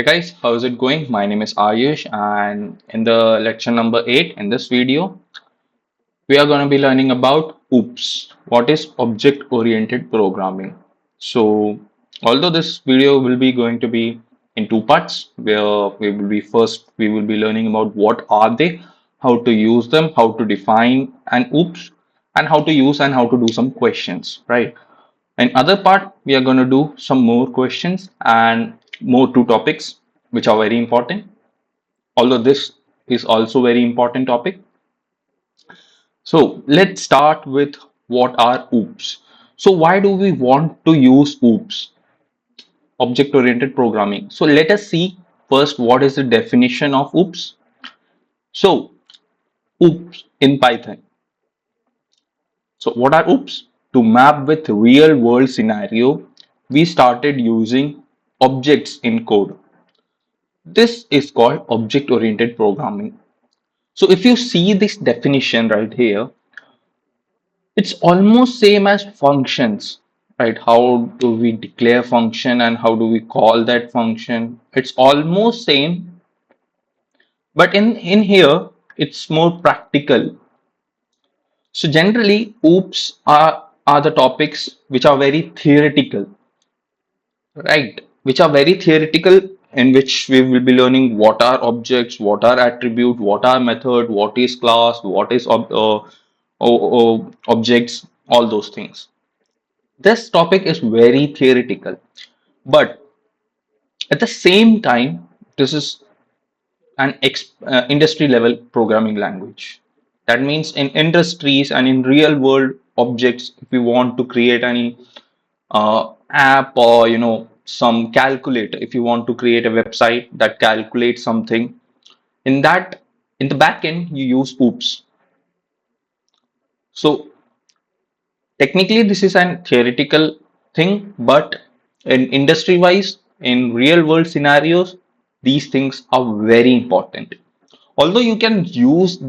Hey guys, how's it going? My name is Ayush, and in the lecture number 8 in this video, we are going to be learning about OOPS. What is object oriented programming? So, although this video will be going to be in two parts, where we will be learning about what are they, how to use them, how to define an OOPS, and how to use and how to do some questions, right? In other part, we are going to do some more questions and more two topics which are very important. Although this is also very important topic. So let's start with what are OOPs. So why do we want to use OOPs, object oriented programming? So let us see first what is the definition of OOPs. So OOPs in Python. So what are OOPs? To map with real world scenario, we started using objects in code. This is called object oriented programming. So if you see this definition right here, it's almost same as functions, right? How do we declare function and how do we call that function? It's almost same, but in here it's more practical. So generally, OOPs are the topics which are very theoretical, right? Which are very theoretical, in which we will be learning what are objects, what are attribute, what are method, what is class, what is objects, all those things. This topic is very theoretical, but at the same time, this is an industry level programming language. That means in industries and in real world objects, if we want to create any app or some calculator, if you want to create a website that calculates something, in that in the back end you use OOPs. So technically, this is an theoretical thing, but in industry wise, in real world scenarios, these things are very important. Although you can use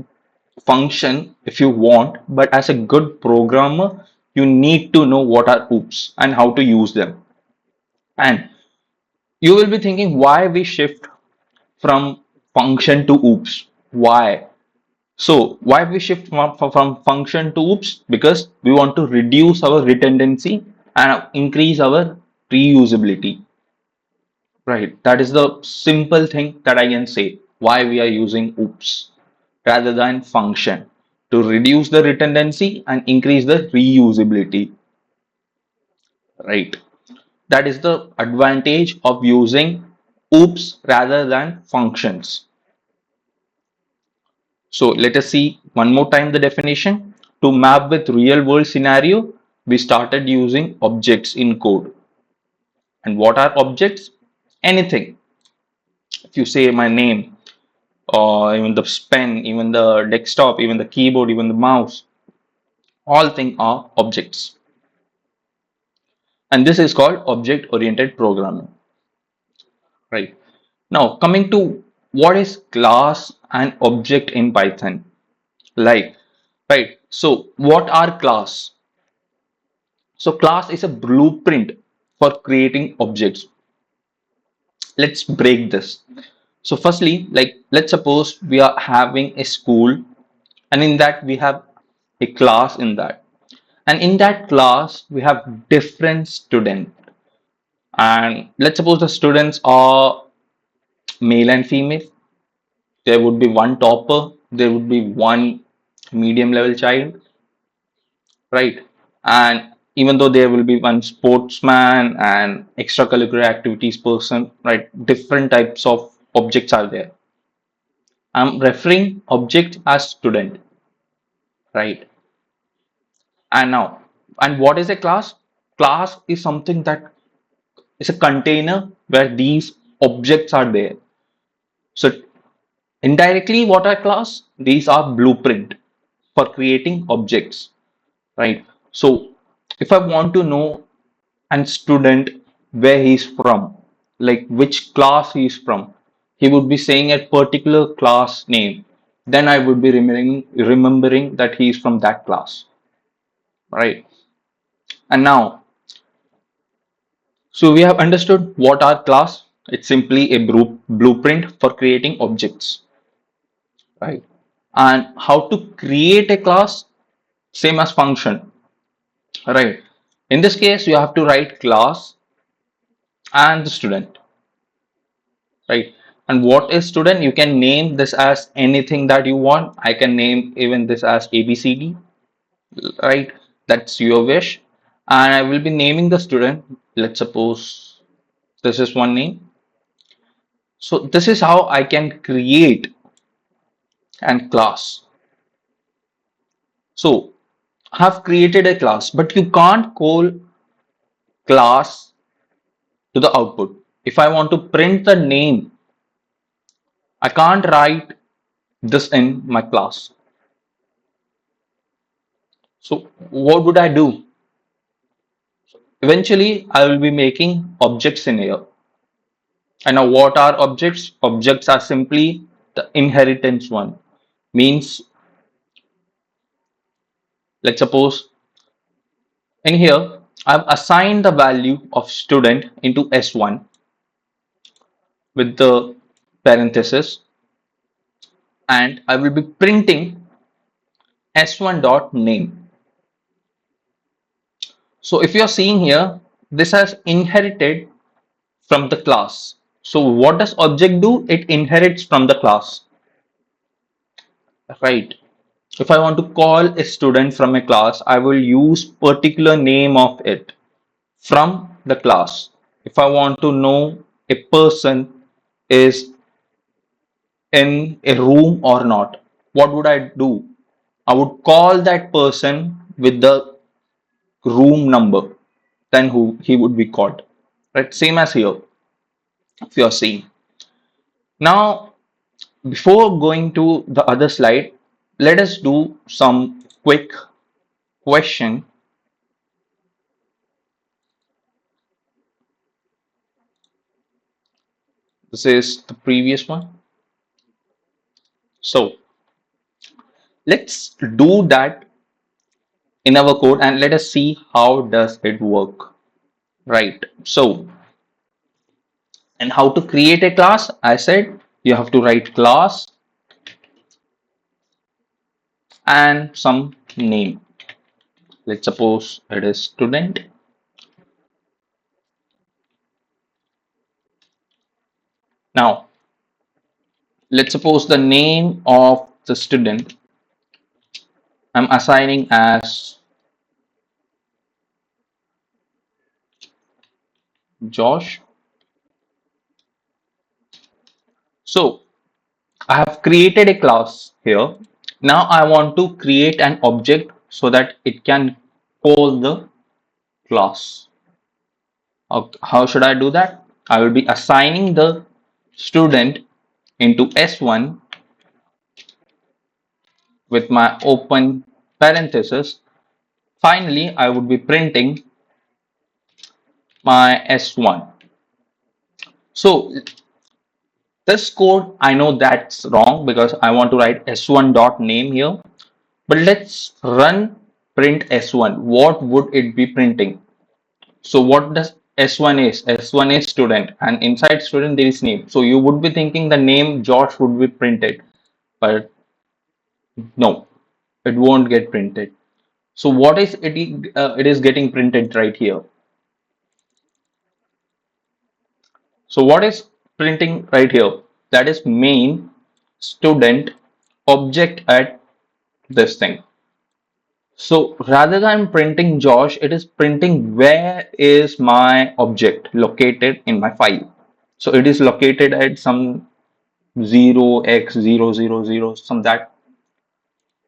function if you want, but as a good programmer, you need to know what are OOPs and how to use them. And you will be thinking why we shift from function to OOPs. Why? So why we shift from function to OOPs? Because we want to reduce our redundancy and increase our reusability. Right. That is the simple thing that I can say why we are using OOPs rather than function, to reduce the redundancy and increase the reusability. Right. That is the advantage of using OOPs rather than functions. So let us see one more time the definition. To map with real world scenario, we started using objects in code. And what are objects? Anything. If you say my name, or even the pen, even the desktop, even the keyboard, even the mouse, all things are objects. And this is called object oriented programming. Right. Now coming to what is class and object in Python. Like, right. So what are class? So class is a blueprint for creating objects. Let's break this. So firstly, like let's suppose we are having a school, and in that we have a class in that. And in that class we have different students. And let's suppose the students are male and female. There would be one topper, there would be one medium level child, right? And even though there will be one sportsman and extracurricular activities person, right? Different types of objects are there. I'm referring object as student, right? And now, and what is a class? Class is something that is a container where these objects are there. So indirectly, what are class? These are blueprint for creating objects, right? So if I want to know and student where he's from, like which class he's from, he would be saying a particular class name. Then I would be remembering that he is from that class, right? And now, so we have understood what are class. It's simply a blueprint for creating objects, right? And how to create a class, same as function, right? In this case, you have to write class and the student, right? And what is student? You can name this as anything that you want. I can name even this as ABCD, right? That's your wish. And I will be naming the student. Let's suppose this is one name. So this is how I can create an class. So I have created a class, but you can't call class to the output. If I want to print the name, I can't write this in my class. So what would I do? Eventually, I will be making objects in here. And now what are objects? Objects are simply the inheritance one. Means, let's suppose in here, I've assigned the value of student into S1 with the parenthesis, and I will be printing S1 dot name. So if you're seeing here, this has inherited from the class. So what does object do? It inherits from the class, right? If I want to call a student from a class, I will use particular name of it from the class. If I want to know a person is in a room or not, what would I do? I would call that person with the room number, then who he would be called. Right? Same as here, if you are seeing. Now, before going to the other slide, let us do some quick question. This is the previous one. So let's do that in our code and let us see how does it work. Right. So, and how to create a class? I said you have to write class and some name. Let's suppose it is student. Now, let's suppose the name of the student I'm assigning as Josh. So I have created a class here. Now I want to create an object so that it can call the class. How should I do that? I will be assigning the student into S1 with my open parenthesis. Finally, I would be printing my S1. So this code, I know that's wrong because I want to write S1 dot name here. But let's run print S1. What would it be printing? So what does S1 is? S1 is student and inside student there is name. So you would be thinking the name Josh would be printed, but no, it won't get printed. So what is it? It is getting printed right here. So what is printing right here? That is main student object at this thing. So rather than printing Josh, it is printing where is my object located in my file. So it is located at some 0x000, some that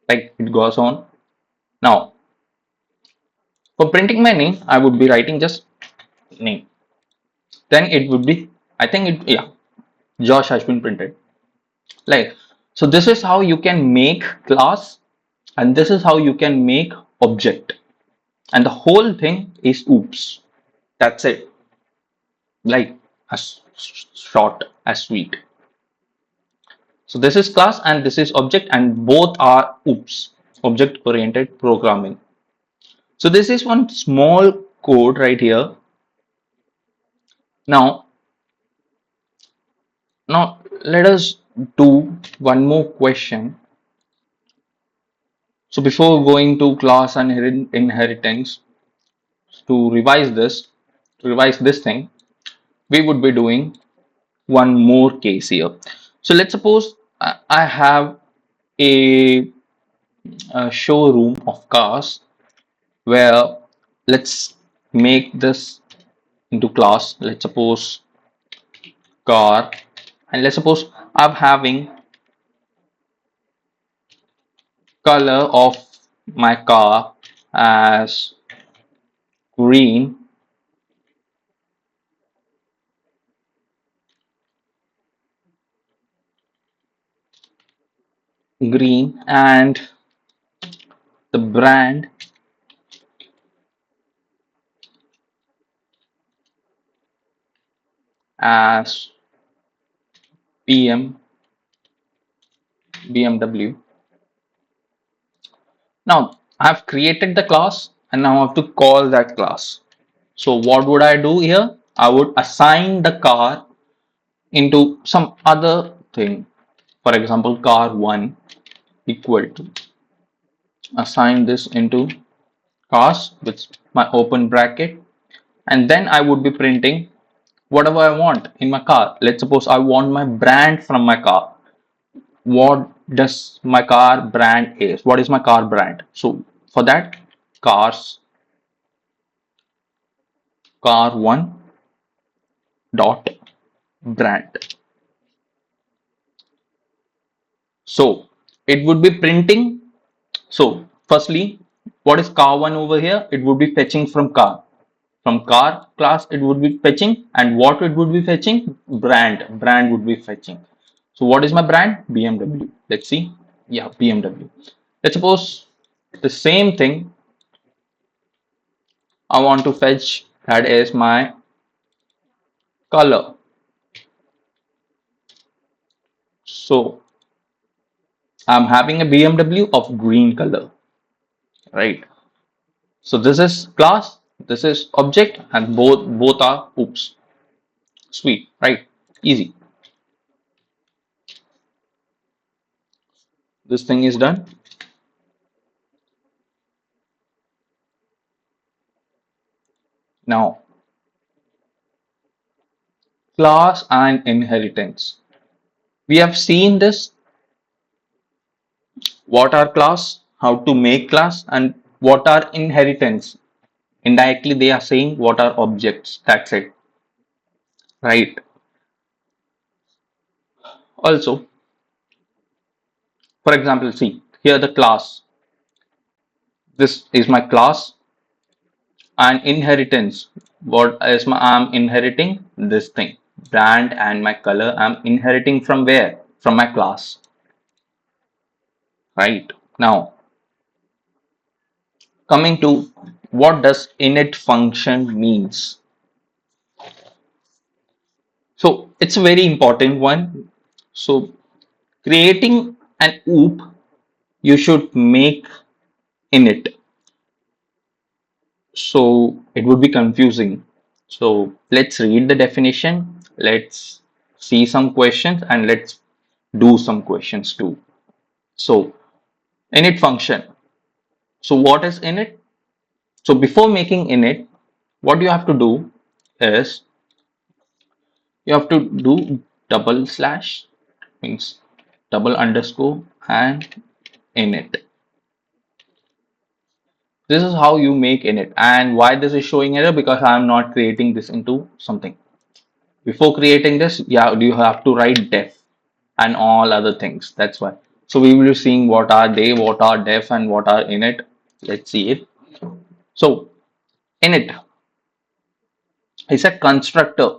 like it goes on. Now for printing my name, I would be writing just name. Then it would be, I think it, yeah, Josh has been printed. Like, so this is how you can make class and this is how you can make object. And the whole thing is oops. That's it. Like as short as sweet. So this is class and this is object and both are oops, object oriented programming. So this is one small code right here. Now Now let us do one more question. So before going to class and inheritance, to revise this thing, we would be doing one more case here. So let's suppose I have a, a showroom of cars where, let's make this into class. Let's suppose car, and let's suppose I'm having color of my car as green, and the brand as BM BMW. Now I've created the class and now I have to call that class. So what would I do here? I would assign the car into some other thing. For example, car 1 equal to, assign this into cars with my open bracket, and then I would be printing whatever I want in my car. Let's suppose I want my brand from my car. What does my car brand is? What is my car brand? So for that, cars car1 dot brand. So it would be printing. So firstly, what is car1 over here? It would be fetching from car. From car class, it would be fetching, and what it would be fetching? Brand would be fetching. So what is my brand? BMW. Let's see. Yeah, BMW. Let's suppose the same thing I want to fetch, that is my color. So I'm having a BMW of green color, right? So this is class, this is object, and both are oops. Sweet, right? Easy. This thing is done. Now, class and inheritance. We have seen this, what are class, how to make class, and what are inheritance. Indirectly, they are saying what are objects. That's it, right? Also, for example, see here the class. This is my class, and inheritance. What is my, I'm inheriting this thing, brand and my color. I'm inheriting from where? From my class, right? Now, coming to what does init function means. So it's a very important one. So creating an OOP, you should make init. So it would be confusing. So let's read the definition. Let's see some questions and let's do some questions too. So init function. So what is init? So before making init, what you have to do is you have to do double slash, means double underscore and init. This is how you make init, and why this is showing error, because I am not creating this into something. Before creating this, yeah, you have to write def and all other things. That's why. So we will be seeing what are they, what are def, and what are init. Let's see it. So init is a constructor.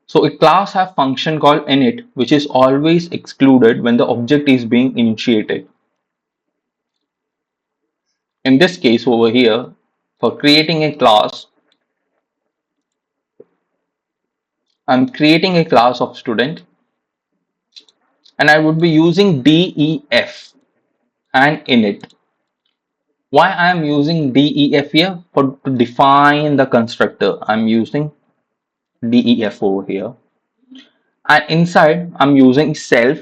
So a class have function called init, which is always excluded when the object is being initiated. In this case over here, for creating a class, I'm creating a class of student, and I would be using def and init. Why I am using def here? For to define the constructor, I'm using def over here. And inside I'm using self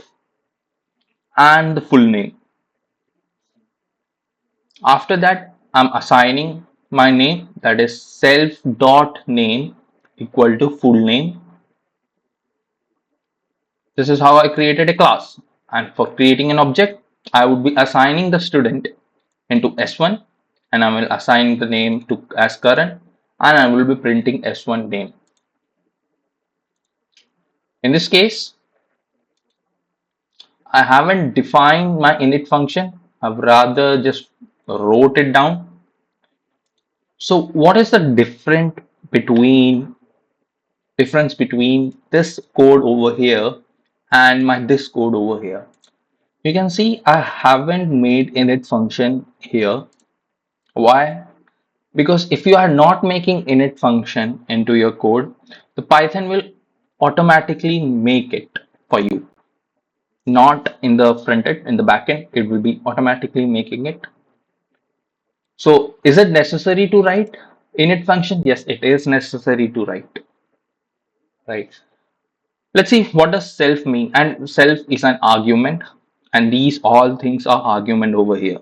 and the full name. After that, I'm assigning my name, that is self dot name equal to full name. This is how I created a class. And for creating an object, I would be assigning the student into S1, and I will assign the name to as current, and I will be printing S1 name. In this case, I haven't defined my init function. I've rather just wrote it down. So what is the difference between this code over here and my this code over here? You can see I haven't made init function here. Why? Because if you are not making init function into your code, the Python will automatically make it for you. Not in the front end, in the back end, it will be automatically making it. So is it necessary to write init function? Yes, it is necessary to write, right? Let's see what does self mean. And self is an argument, and these all things are argument over here,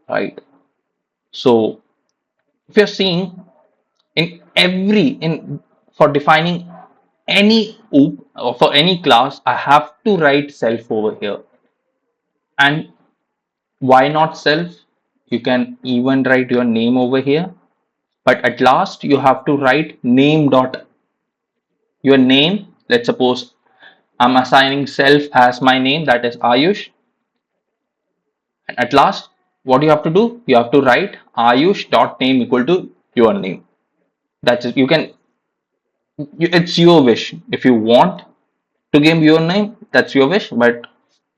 right? So if you're seeing in every in for defining any OOP or for any class, I have to write self over here. And why not self? You can even write your name over here, but at last you have to write name dot your name. Let's suppose I'm assigning self as my name, that is Ayush. And at last, what you have to do? You have to write Ayush dot name equal to your name. That's it. You can. It's your wish. If you want to give your name, that's your wish. But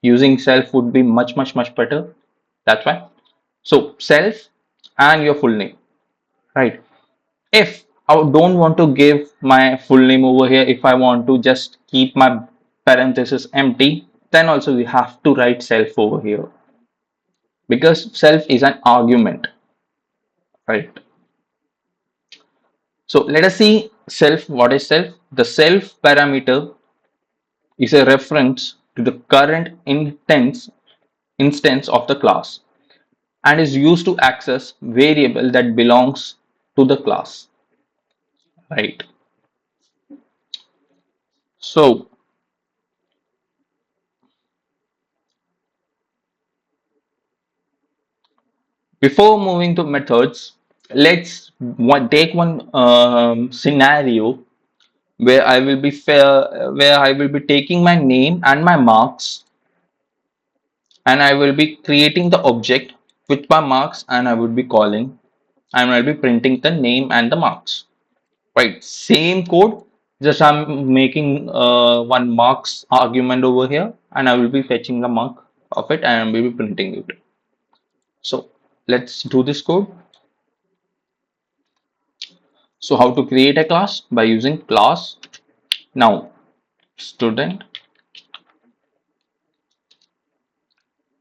using self would be much better. That's why. So self and your full name, right? If I don't want to give my full name over here, if I want to just keep my parenthesis empty, then also we have to write self over here because self is an argument, right? So let us see self. What is self? The self parameter is a reference to the current instance of the class and is used to access variable that belongs to the class, right? So before moving to methods, let's take one scenario where I will be taking my name and my marks, and I will be creating the object with my marks, and I would be calling, and I'll be printing the name and the marks. Right, same code, just I'm making one marks argument over here, and I will be fetching the mark of it, and I will be printing it. So let's do this code. So how to create a class? By using class now student.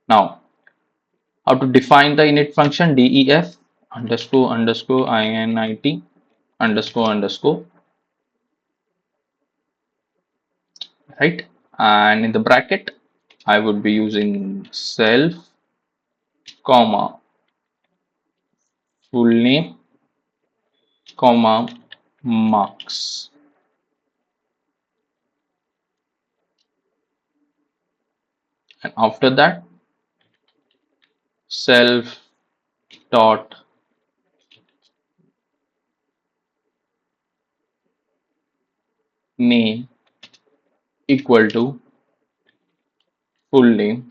Now how to define the init function? Def underscore underscore init underscore underscore, right? And in the bracket I would be using self comma full name comma marks. And after that self dot name equal to full name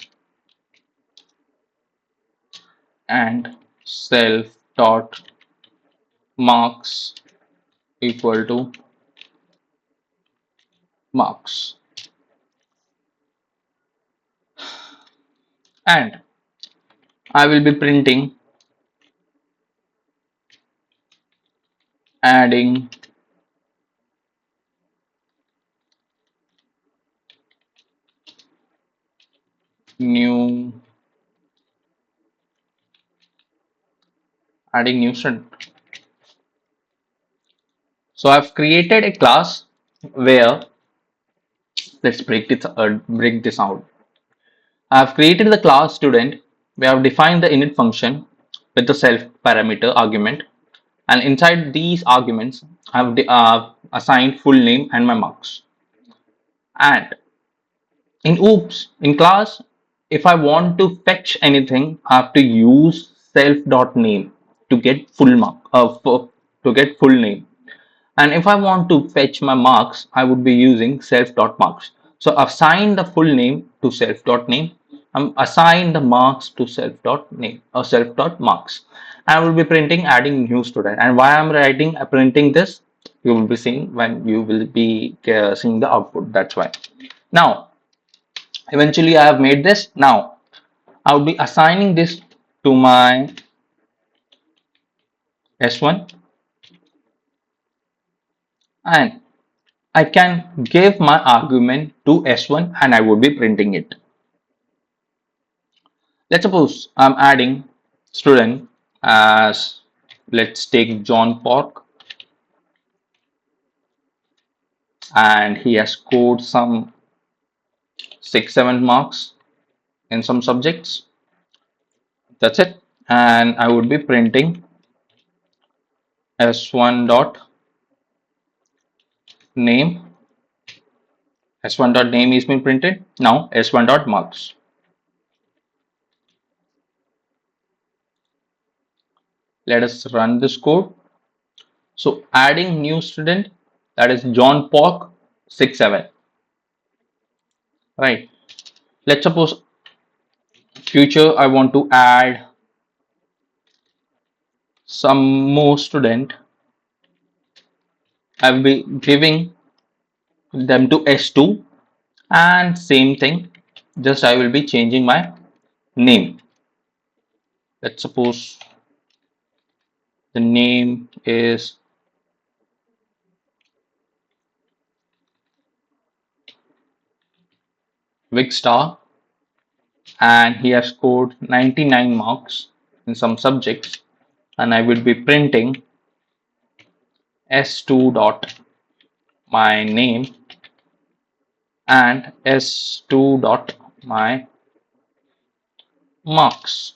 and self dot marks equal to marks. And I will be printing adding new student. So I've created a class where Let's break this out. I have created the class student. We have defined the init function with the self parameter argument, and inside these arguments, I have assigned full name and my marks. And in oops, in class, if I want to fetch anything, I have to use self.name to get full mark to get full name. And if I want to fetch my marks, I would be using self.marks. So assign the full name to self.name. Assign the marks to self.name or self.marks. I will be printing adding new student. And why I'm writing printing this, you will be seeing when you will be seeing the output. That's why. Now, eventually I have made this. Now, I will be assigning this to my S1, and I can give my argument to S1 and I would be printing it. Let's suppose I'm adding student as, let's take John Park, and he has scored some 6 7 marks in some subjects. That's it. And I would be printing S1 dot name. S1 dot name is being printed. Now S1 dot marks. Let us run this code. So adding new student, that is John Park 6 7. Right. Let's suppose future I want to add some more student. I will be giving them to S2, and same thing, just I will be changing my name. Let's suppose the name is Vic Star, and he has scored 99 marks in some subjects, and I will be printing S2 dot my name and S2 dot my marks.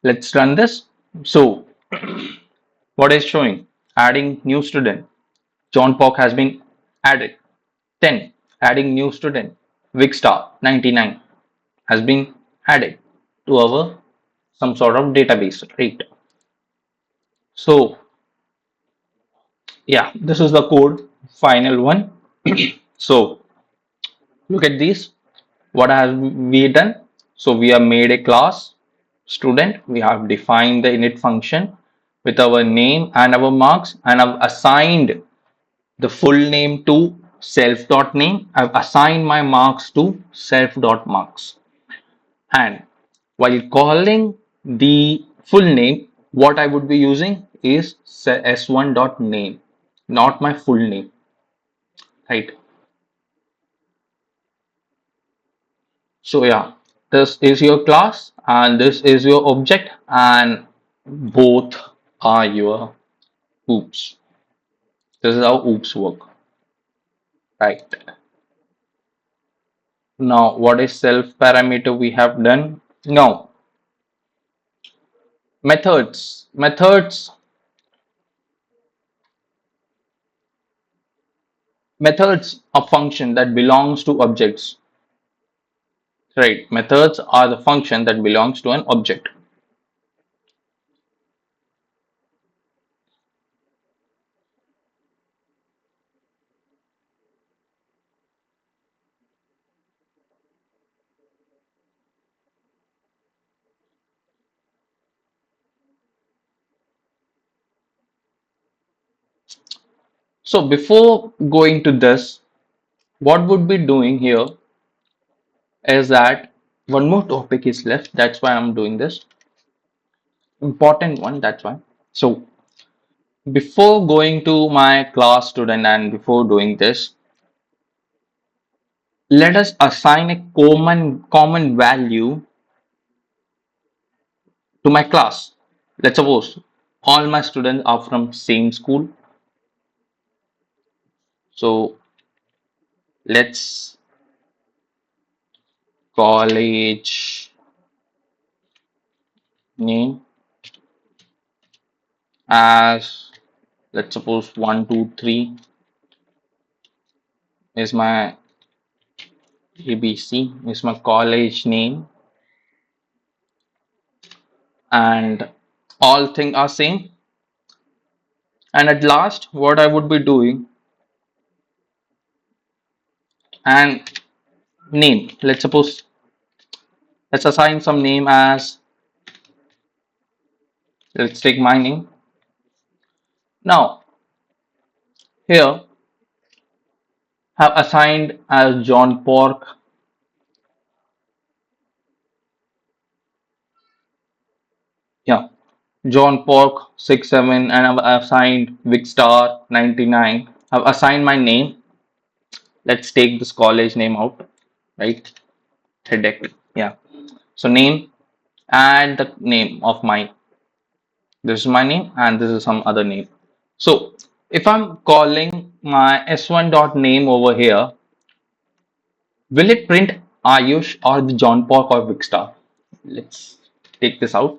Let's run this. So what is showing? Adding new student. John Park has been added. 10. Adding new student. Vicstar 99 has been added to our some sort of database, right? So yeah, this is the code, final one. So look at this. What have we done? So we have made a class student. We have defined the init function with our name and our marks, and I've assigned the full name to self.name. I've assigned my marks to self.marks. And while calling the full name, what I would be using is s1.name, not my full name, right? So yeah, this is your class and this is your object, and both are your oops. This is how oops work, right? Now, what is self parameter we have done? Now, methods. Methods are function that belongs to objects, right? Methods are the function that belongs to an object. So before going to this, what would be doing here is that one more topic is left. That's why I'm doing this. Important one, that's why. So before going to my class student and before doing this, let us assign a common value to my class. Let's suppose all my students are from same school. So let's college name as, let's suppose 123 is my ABC is my college name, and all things are same. And at last, what I would be doing, and name. Let's suppose, let's assign some name as, let's take my name. Now here have assigned as John Pork. Yeah, John Pork 67, and I've assigned Vicstar 99. I've assigned my name. Let's take this college name out, right? Headache. Yeah. So name and the name of my, this is my name and this is some other name. So if I'm calling my S1 dot name over here, will it print Ayush or the John Pork or Vicstar? Let's take this out.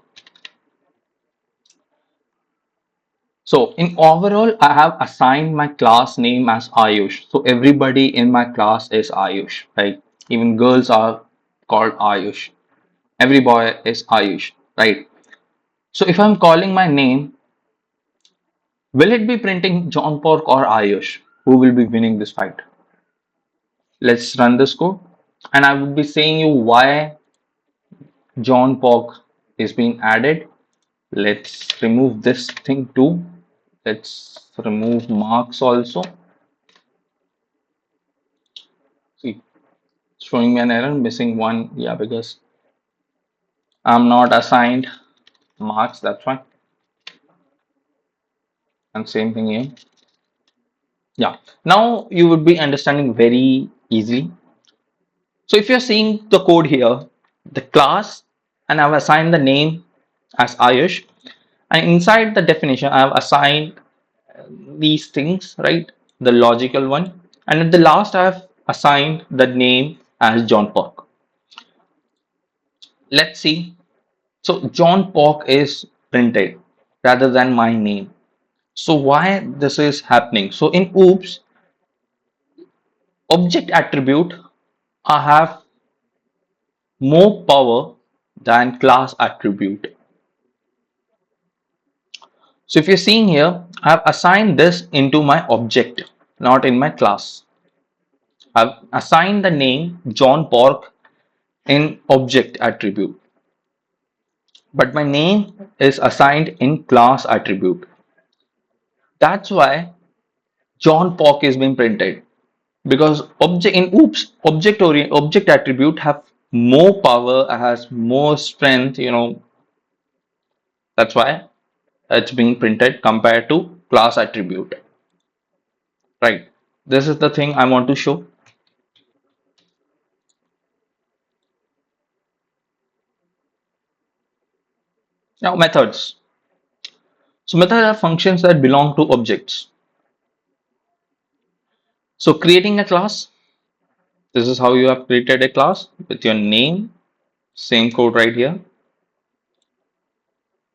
So in overall, I have assigned my class name as Ayush. So everybody in my class is Ayush, right? Even girls are called Ayush. Every boy is Ayush, right? So if I'm calling my name, will it be printing John Pork or Ayush? Who will be winning this fight? Let's run this code. And I would be saying you why John Pork is being added. Let's remove this thing too. Let's remove marks also. See, showing me an error, missing one. Yeah, because I'm not assigned marks, that's why. And same thing here. Yeah. Now you would be understanding very easily. So if you're seeing the code here, the class, and I've assigned the name as Ayush, and inside the definition, I've assigned these things, right? The logical one. And at the last, I've assigned the name as John Park. Let's see. So John Park is printed rather than my name. So why this is happening? So in OOPS, object attribute I have more power than class attribute. So if you're seeing here, I have assigned this into my object, not in my class. I've assigned the name John Pork in object attribute, but my name is assigned in class attribute. That's why John Pork is being printed, because object in oops object attribute have more power, has more strength, that's why it's being printed compared to class attribute, right? This is the thing I want to show. Now methods. So methods are functions that belong to objects. So creating a class, this is how you have created a class with your name, same code right here.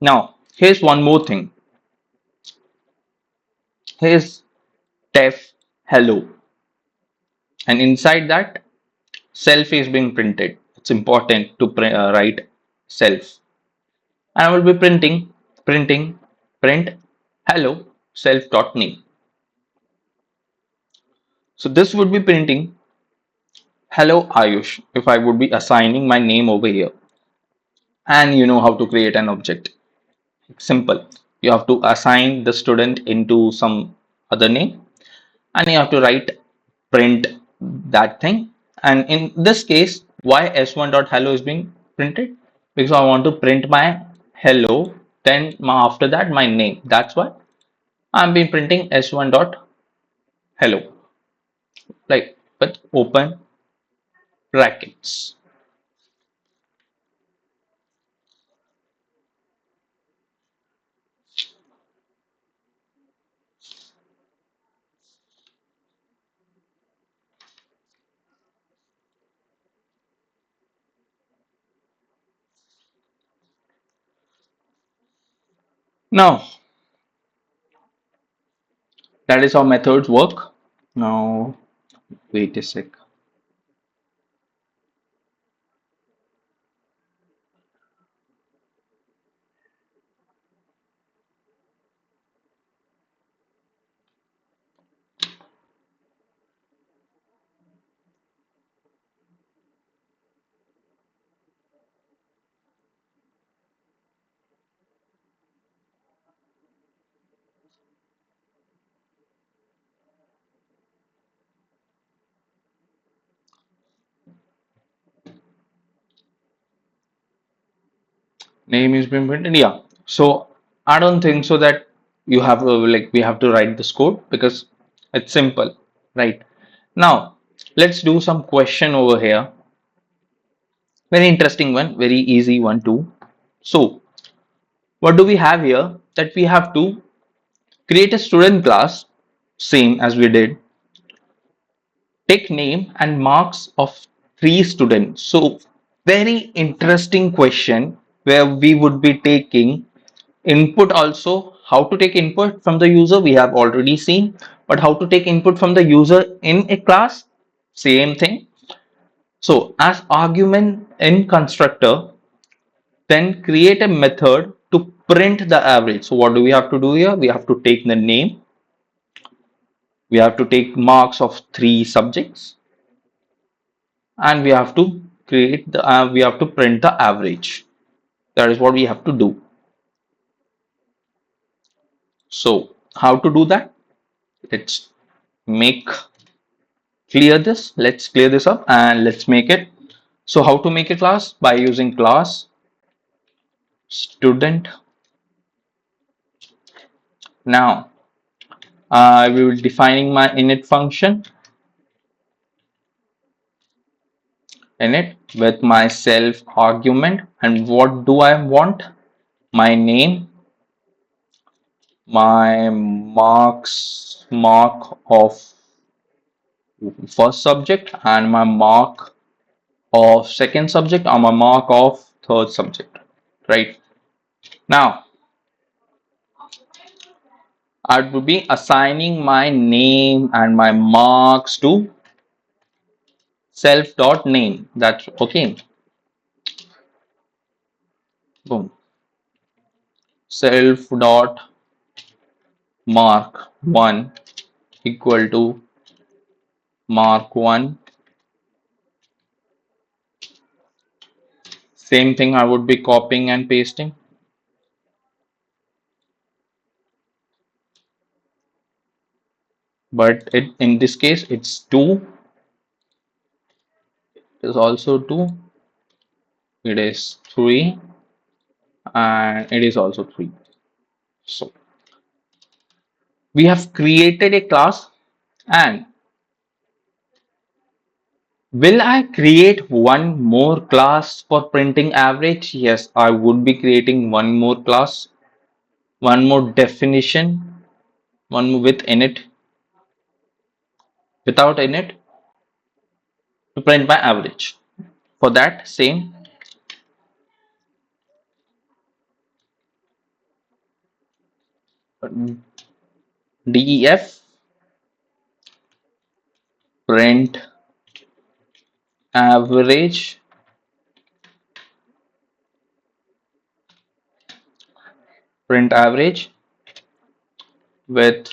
Now here's one more thing. Here's def hello, and inside that self is being printed. It's important to write self, and I will be printing print hello self dot name. So this would be printing hello Ayush if I would be assigning my name over here. And you know how to create an object. Simple. You have to assign the student into some other name, and you have to write print that thing. And in this case, why s1 dot hello is being printed? Because I want to print my hello, then after that my name. That's why I'm been printing s1 dot hello, like with open brackets. Now, that is how methods work. Now, wait a sec. Name is being printed. Yeah. So I don't think so that you have like we have to write this code because it's simple, right? Now let's do some question over here. Very interesting one, very easy one too. So what do we have here? That we have to create a student class, same as we did. Take name and marks of three students. So very interesting question where we would be taking input also. How to take input from the user we have already seen, but how to take input from the user in a class, same thing. So as argument in constructor, then create a method to print the average. So what do we have to do here? We have to take the name, we have to take marks of three subjects, and we have to create the we have to print the average. That is what we have to do. So how to do that? Let's make clear this. Let's clear this up and let's make it. So how to make a class? By using class student. Now I will be defining my init function init with my self argument. And what do I want? My name, my mark of first subject, and my mark of second subject, or my mark of third subject, right? Now I would be assigning my name and my marks to self dot name. That's okay. Boom. Self dot mark 1 equal to mark 1. Same thing I would be copying and pasting, but in this case it's 2. It is also 2. It is 3, and it is also 3. So we have created a class. And will I create one more class for printing average? Yes, I would be creating one more class, one more definition, one more with init, without init, to print my average. For that, same def print average print average with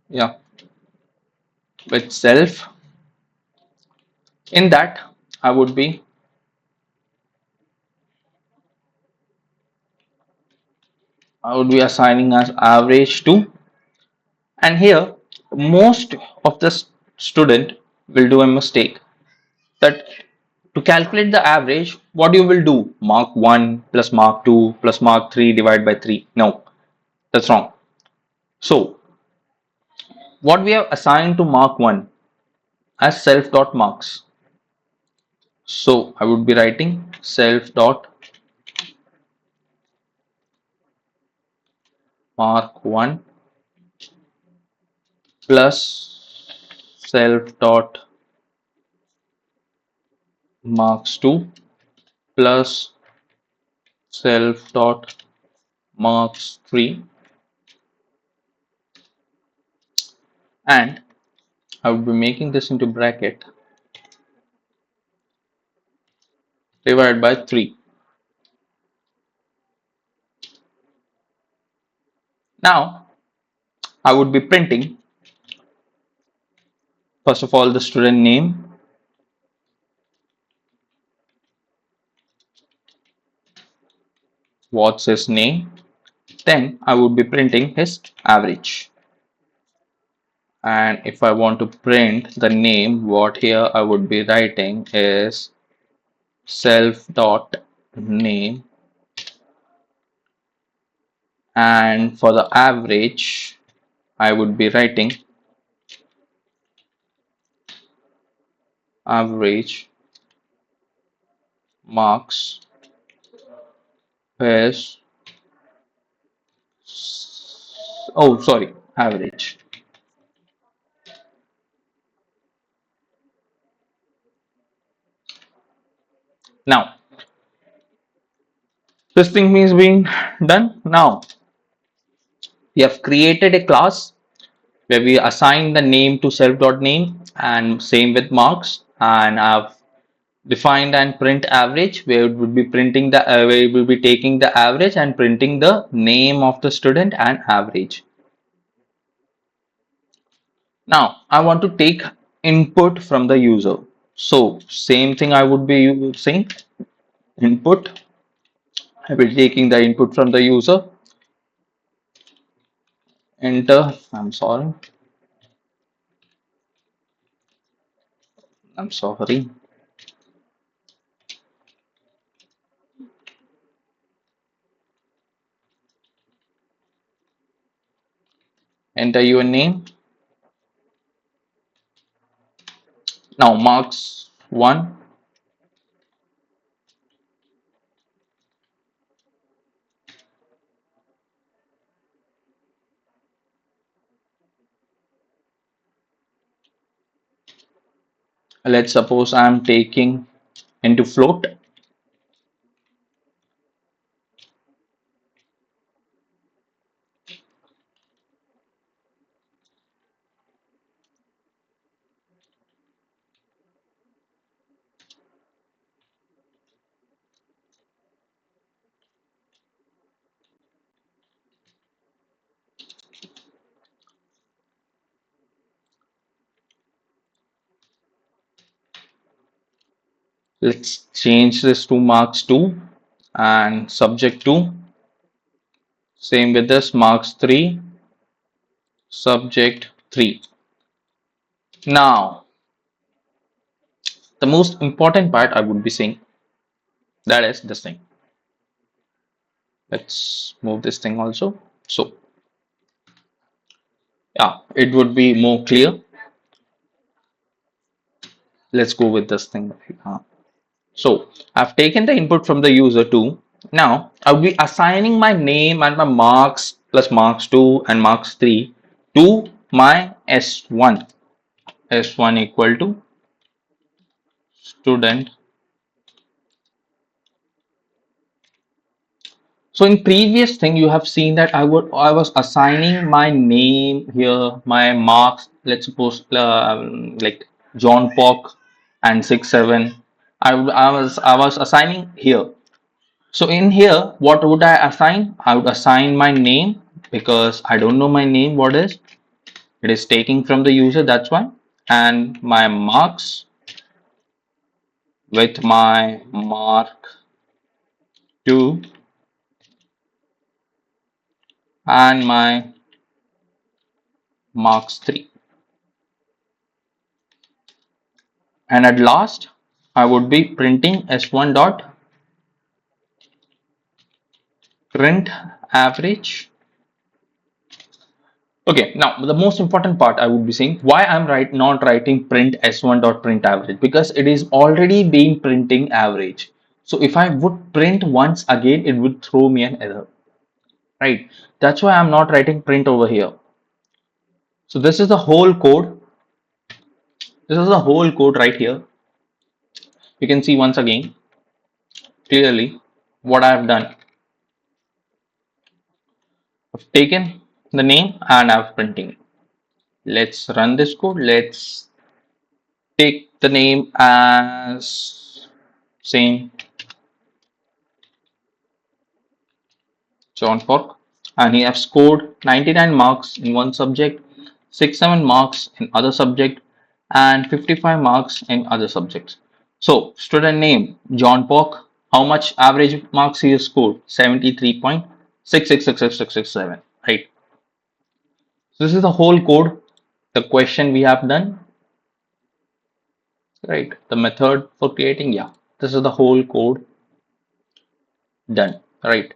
yeah with self. In that, I would be assigning as average to. And here most of the student will do a mistake that to calculate the average, what you will do, mark 1 plus mark 2 plus mark 3 divided by 3. No, that's wrong. So what we have assigned to mark 1 as self dot marks. So I would be writing self dot mark 1 plus self dot marks 2 plus self dot marks 3, and I would be making this into bracket divided by 3. Now I would be printing first of all the student name, what's his name, then I would be printing his average. And if I want to print the name, what here I would be writing is self dot name, and for the average I would be writing average marks is, oh sorry, average. Now this thing is being done. Now we have created a class where we assign the name to self.name, and same with marks, and I've defined and print average where it would be printing the where it will be taking the average and printing the name of the student and average. Now I want to take input from the user, so same thing I would be using input. I will be taking the input from the user, enter, I'm sorry, enter your name. Now marks 1, let's suppose I'm taking into float. Let's change this to marks 2 and subject 2. Same with this marks 3, subject 3. Now, the most important part I would be saying, that is this thing. Let's move this thing also. So, yeah, it would be more clear. Let's go with this thing. So, I've taken the input from the user 2. Now, I'll be assigning my name and my marks plus marks 2 and marks 3 to my S1. S1 equal to student. So in previous thing you have seen that I was assigning my name here, my marks. Let's suppose like John Pock and 6 7. I was assigning here. So in here, what would I assign? I would assign my name because I don't know my name. What is it is taking from the user? That's why, and my marks with my mark 2 and my marks 3. And at last I would be printing s1 dot print average. Okay, now the most important part I would be saying why I'm not writing print s1 dot print average, because it is already being printing average. So if I would print once again, it would throw me an error, right? That's why I'm not writing print over here. So this is the whole code. This is the whole code right here. You can see once again clearly what I have done. I've taken the name and I've printing. Let's run this code. Let's take the name as same John Pork, and he has scored 99 marks in one subject, 67 marks in other subject, and 55 marks in other subjects. So, student name John Pork, how much average marks he has scored? 73.66666667. Right. So this is the whole code, the question we have done, right? The method for creating, yeah. This is the whole code done, right?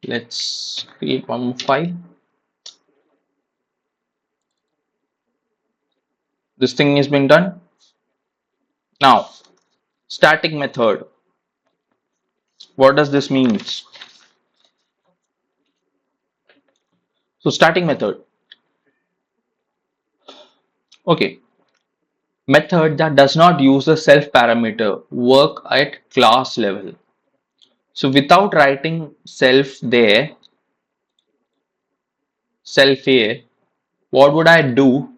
Let's create one more file. This thing has been done. Now, static method. What does this mean? So static method. Okay. Method that does not use the self parameter work at class level. So without writing self here, what would I do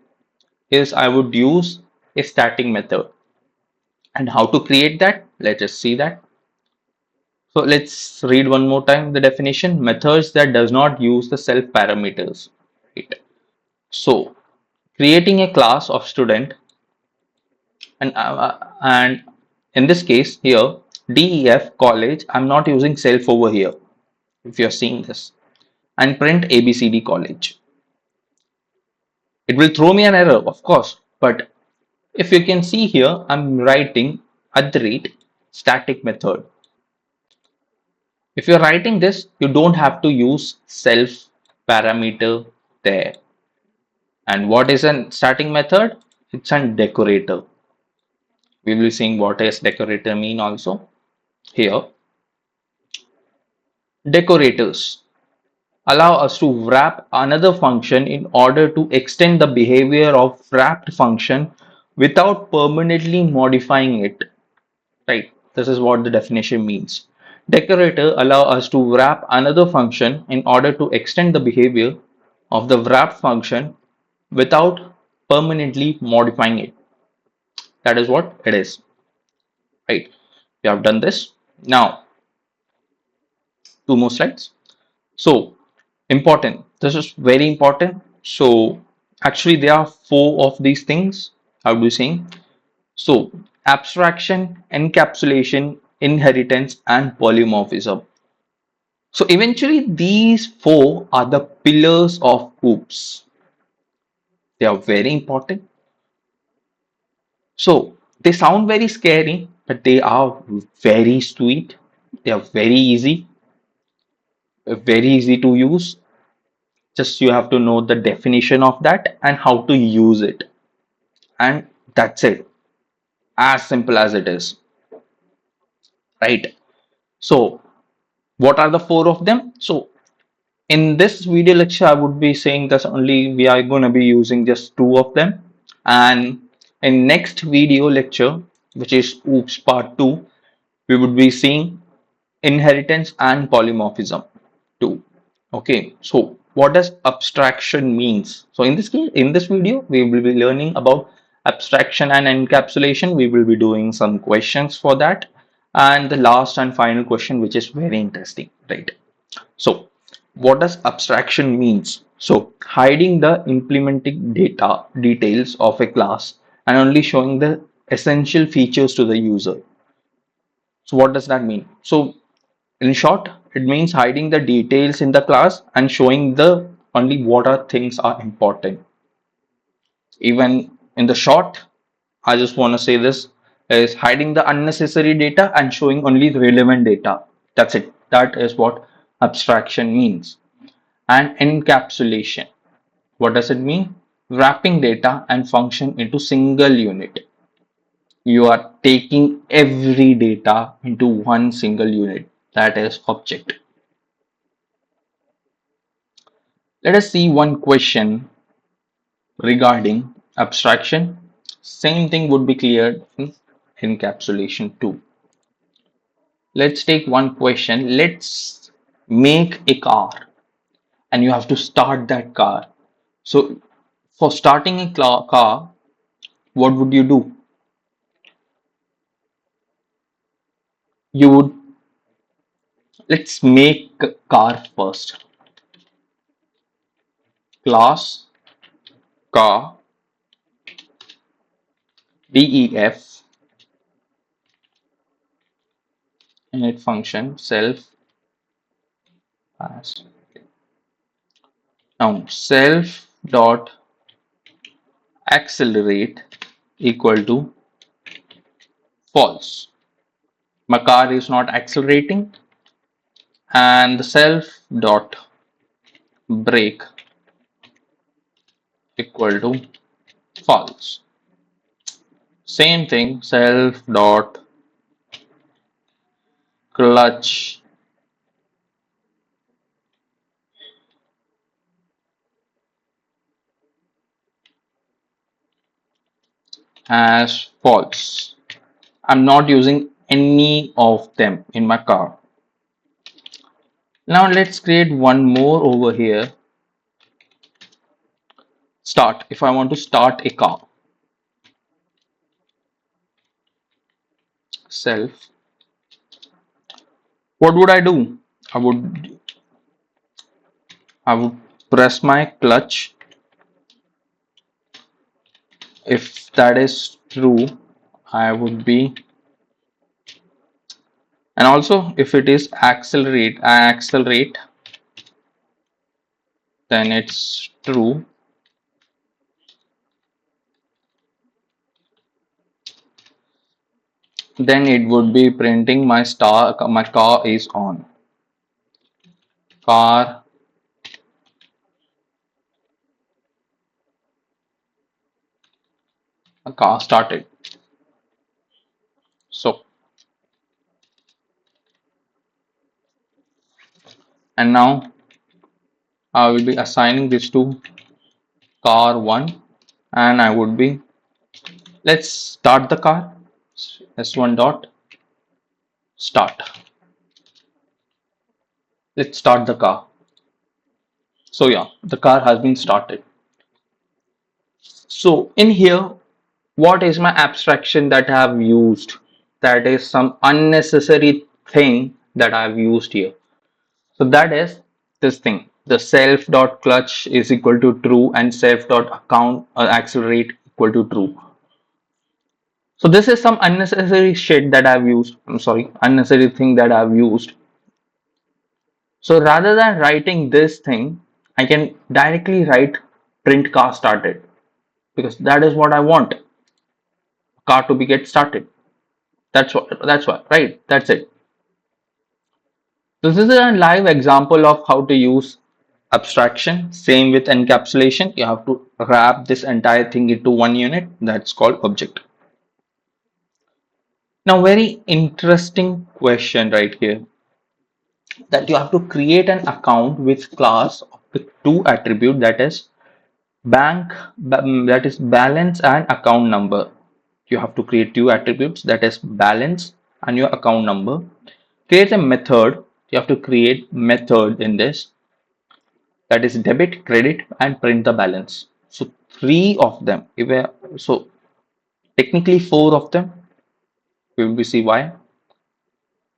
is I would use a static method. And how to create that? Let us see that. So let's read one more time the definition. Methods that does not use the self parameters. Right. So creating a class of student, and in this case here DEF college, I'm not using self over here if you're seeing this, and print ABCD college. It will throw me an error, of course, but if you can see here, I'm writing at the rate static method. If you're writing this, you don't have to use self parameter there. And what is a static method? It's a decorator. We will be seeing what is decorator mean also here. Decorators allow us to wrap another function in order to extend the behavior of wrapped function without permanently modifying it. Right. This is what the definition means. Decorator allow us to wrap another function in order to extend the behavior of the wrapped function without permanently modifying it. That is what it is. Right. We have done this. Now, two more slides. So, important. This is very important. So, actually, there are four of these things. How do you saying? So, abstraction, encapsulation, inheritance, and polymorphism. So, eventually, these four are the pillars of OOPS. They are very important. So, they sound very scary, but they are very sweet. They are very easy to use. Just you have to know the definition of that and how to use it. And that's it. As simple as it is. Right. So, what are the four of them? So, in this video lecture, I would be saying that only we are going to be using just two of them. And in next video lecture, which is OOPS part 2, we would be seeing inheritance and polymorphism too. Okay, so what does abstraction means? So in this case, in this video, we will be learning about abstraction and encapsulation. We will be doing some questions for that, and the last and final question, which is very interesting, right? So what does abstraction means? So hiding the implementing data details of a class and only showing the essential features to the user. So what does that mean? So in short, it means hiding the details in the class and showing the only what are things are important. Even in the short, I just want to say this is hiding the unnecessary data and showing only the relevant data. That's it. That is what abstraction means. And encapsulation. What does it mean? Wrapping data and function into single unit. You are taking every data into one single unit, that is object. Let us see one question regarding abstraction, same thing would be cleared in encapsulation too. Let's take one question. Let's make a car and you have to start that car. So for starting a car, what would you do? You would, let's make a car first. Class car def init function self as. Now self dot accelerate equal to false. My car is not accelerating, and the self dot brake equal to false. Same thing, self dot clutch as false. I'm not using any of them in my car. Now let's create one more over here. Start. If I want to start a car, self, what would I do? I would I would press my clutch. If that is true, I would be, and also if it is accelerate, then it's true. Then it would be printing my car is on. Car car started. So, and now I will be assigning this to car 1, and I would be, let's start the car. S1 dot start. Let's start the car. So yeah, the car has been started. So in here, what is my abstraction that I have used? That is some unnecessary thing that I have used here. So that is this thing. The self dot clutch is equal to true and self dot account accelerate equal to true. So this is some unnecessary shit that I've used. I'm sorry, unnecessary thing that I've used. So rather than writing this thing, I can directly write print car started, because that is what I want, car to be get started. That's what, right? That's it. This is a live example of how to use abstraction. Same with encapsulation. You have to wrap this entire thing into one unit. That's called object. Now, very interesting question right here, that you have to create an account with class with two attribute, that is that is balance and account number. You have to create two attributes, that is balance and your account number. Create a method. You have to create method in this, that is debit, credit and print the balance. So three of them, so technically four of them. We will see why.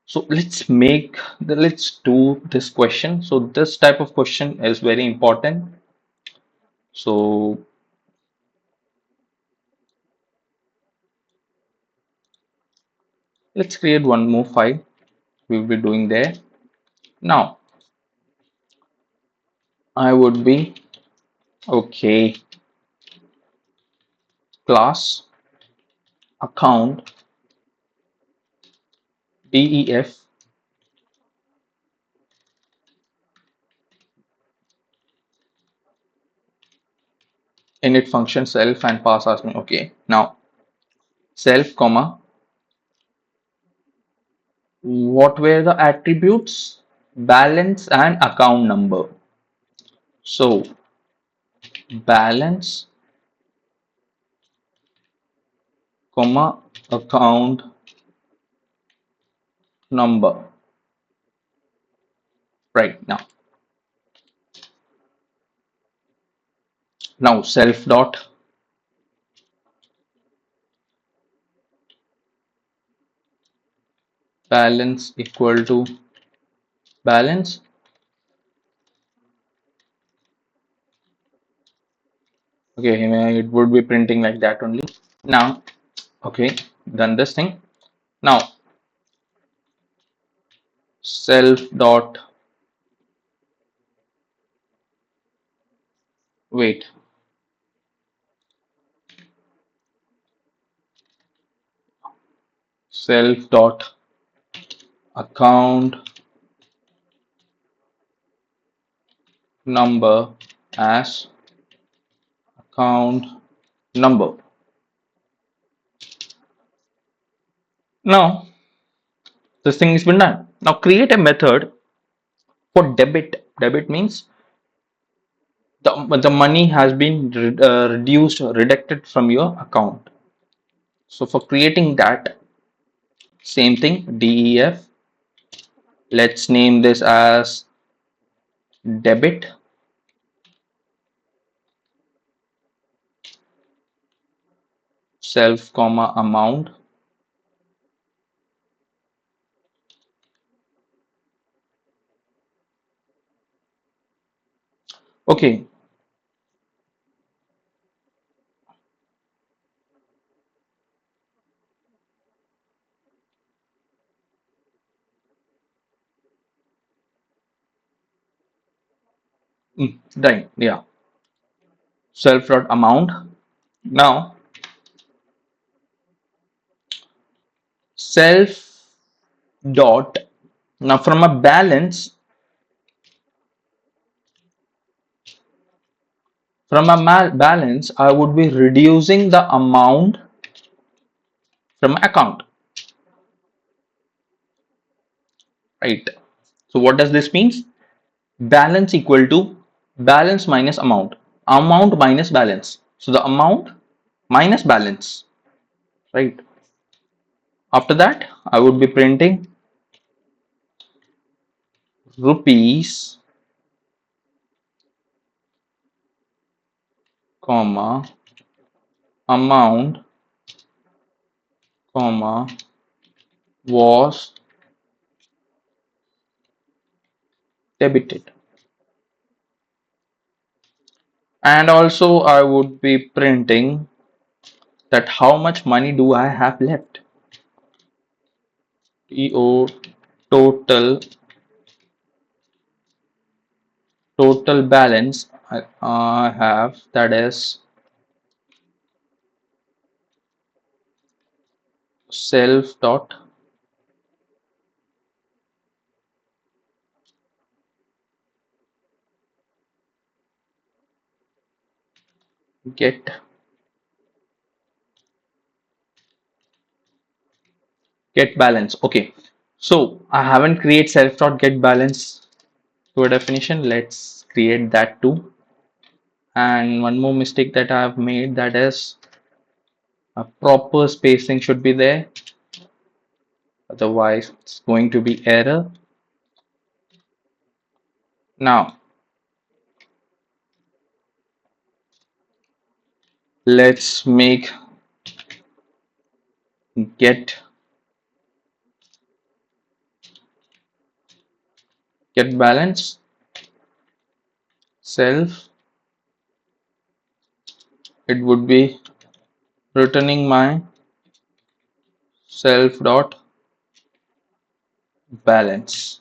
So let's do this question. So this type of question is very important. So let's create one more file. We'll be doing there. Now I would be, okay, class account def init function self and pass as me. Okay, now self comma, what were the attributes? Balance and account number. So balance comma account number. Right, now self dot balance equal to balance. Okay, it would be printing like that only. Now, okay, done this thing. Now self dot wait self dot account number as account number. Now this thing has been done. Now create a method for debit. Debit means the money has been reduced, reducted from your account. So for creating that, same thing, def. Let's name this as debit self comma amount. Okay, done. Yeah, self dot amount. Now self dot. Now from a balance, balance, I would be reducing the amount from account. Right. So what does this mean? Balance equal to balance minus amount. Amount minus balance. So the amount minus balance. Right. After that, I would be printing rupees, comma, amount, comma, was debited. And also I would be printing that how much money do I have left. TO total balance I have, that is self dot get balance. Okay, so I haven't create self dot get balance to a definition. Let's create that too. And one more mistake that I have made, that is a proper spacing should be there, otherwise it's going to be error. Now let's make get balance self. It would be returning my self dot balance.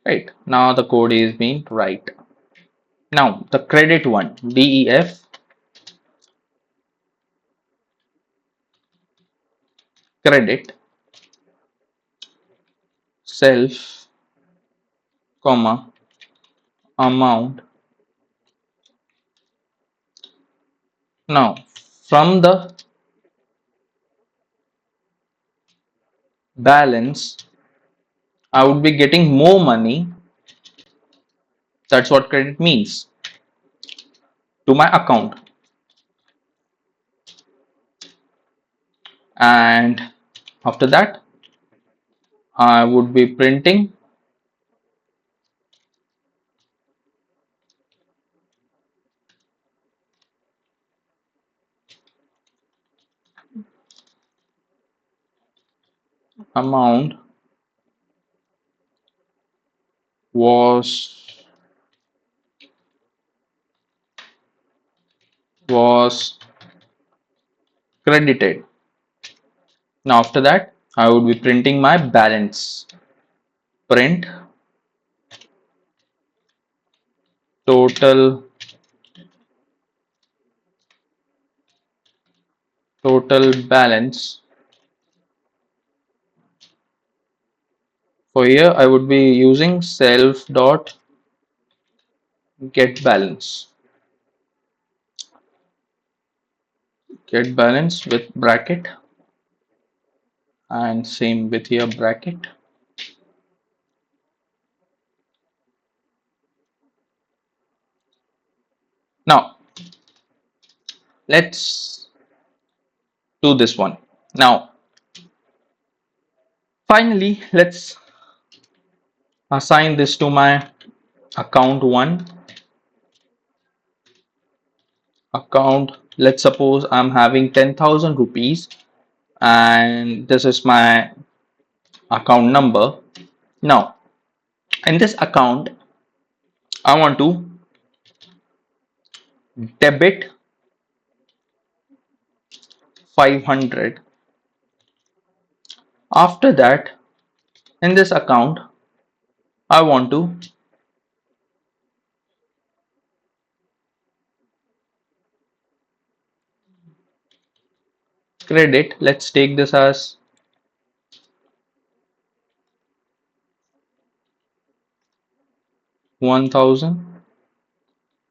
Right, now the code is being right. Now the credit one, def credit self comma amount. Now from the balance I would be getting more money. That's what credit means, to my account. And after that, I would be printing amount was was credited. Now after that, I would be printing my balance. Print total balance. For here, I would be using self dot get balance. Get balance with bracket and same with here bracket. Now let's do this one. Now finally, let's assign this to my account one account. Let's suppose I'm having 10,000 rupees and this is my account number. Now in this account, I want to debit 500. After that, in this account, I want to credit. Let's take this as 1,000.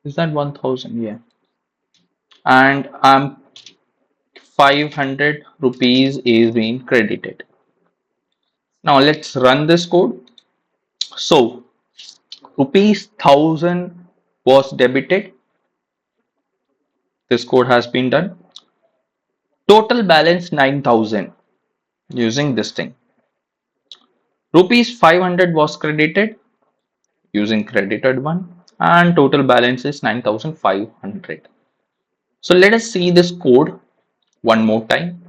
Is that 1,000? Yeah. And 500 rupees is being credited. Now let's run this code. So rupees 1,000 was debited. This code has been done. Total balance 9,000 using this thing. Rupees 500 was credited using credited one, and total balance is 9,500. So let us see this code one more time.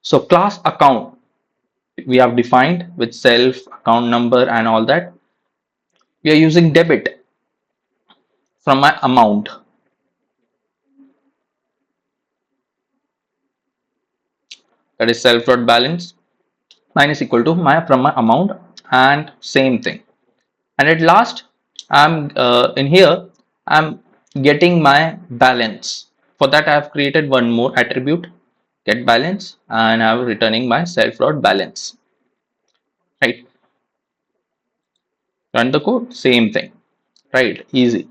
So class account we have defined with self, account number and all that. We are using debit from my amount. That is self dot balance minus equal to my from my amount and same thing. And at last, I'm in here, I'm getting my balance. For that, I have created one more attribute, get balance, and I'm returning my self dot balance. Right? Run the code, same thing. Right? Easy.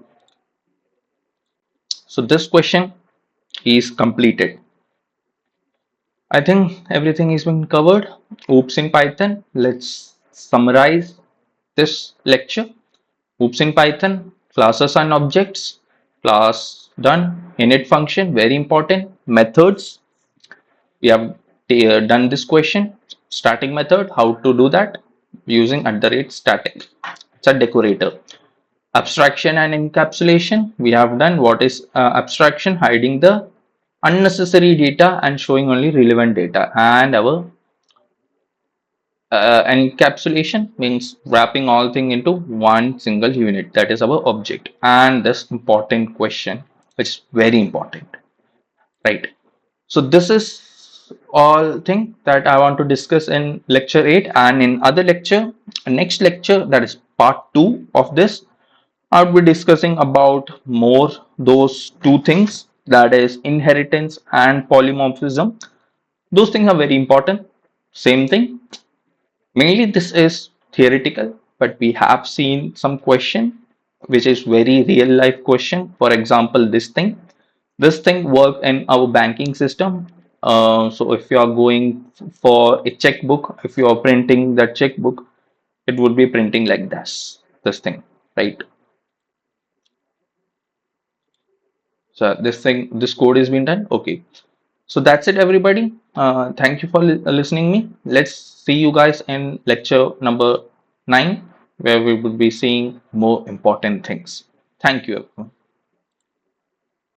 So this question is completed. I think everything has been covered. Oops in Python. Let's summarize this lecture. Oops in Python, classes and objects, class done, init function, very important, methods. We have done this question, static method, how to do that using at the rate static. It's a decorator. Abstraction and encapsulation, we have done what is abstraction, hiding the unnecessary data and showing only relevant data, and our encapsulation means wrapping all thing into one single unit, that is our object. And this important question, which is very important, right? So this is all thing that I want to discuss in lecture 8, and in other lecture, next lecture, that is part 2 of this, I'll be discussing about more those two things, that is inheritance and polymorphism. Those things are very important. Same thing. Mainly this is theoretical, but we have seen some question which is very real life question. For example, this thing work in our banking system. So if you are going for a checkbook, if you are printing that checkbook, it would be printing like this thing, right? So this code is being done. Okay. So that's it, everybody. Thank you for listening me. Let's see you guys in lecture number 9, where we will be seeing more important things. Thank you, everyone.